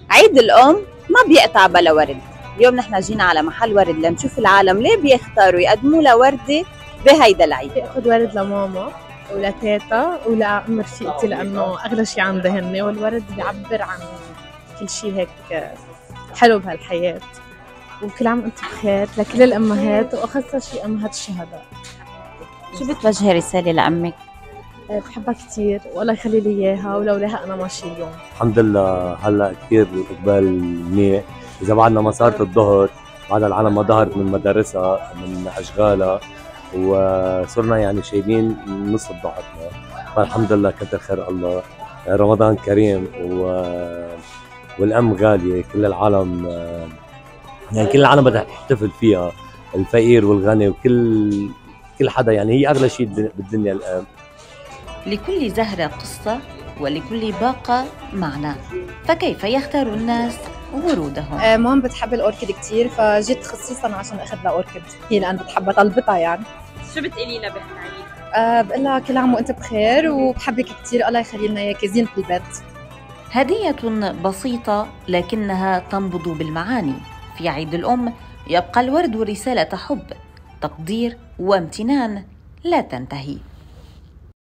عيد الأم ما بيقطع بلا ورد. اليوم نحن جينا على محل ورد لنشوف العالم ليه بيختاروا يقدموا لها وردة بهيدا العيد. باخذ ورد لماما ولتيتا ولأم رفيقتي لأنه أغلى شي عندي هن، والورد بيعبر عن كل شي هيك حلو بهالحياة. وكل عام وأنتم بخير لكل الأمهات وأخص شي أمهات الشهداء. شو بتوجهي رسالة لأمك؟ بحبها كتير والله يخلي لي إياها، ولولاها أنا ماشي اليوم. الحمد لله هلا كثير اقبال منيح، اذا بعدنا ما صارت الظهر بعد العالم ما ظهرت من مدارسها من اشغالها وصرنا يعني شايلين نص ضغطنا، فالحمد لله كتر خير الله. رمضان كريم والام غاليه، كل العالم يعني كل العالم بدها تحتفل فيها، الفقير والغني وكل حدا، يعني هي اغلى شيء بالدنيا الام. لكل زهرة قصة ولكل باقة معنى، فكيف يختار الناس ورودهم؟ مام بتحب الأوركيد كتير، فجيت خصيصا عشان أخذ لها أوركيد، هي لأن بتحبها طلبتها يعني. شو بتقولي لها بهالعيد؟ بقول لها كل عام وأنت بخير وبحبك كتير، الله يخلي لنا إياكي زينة البيت. هدية بسيطة لكنها تنبض بالمعاني. في عيد الأم يبقى الورد رسالة حب، تقدير وامتنان لا تنتهي.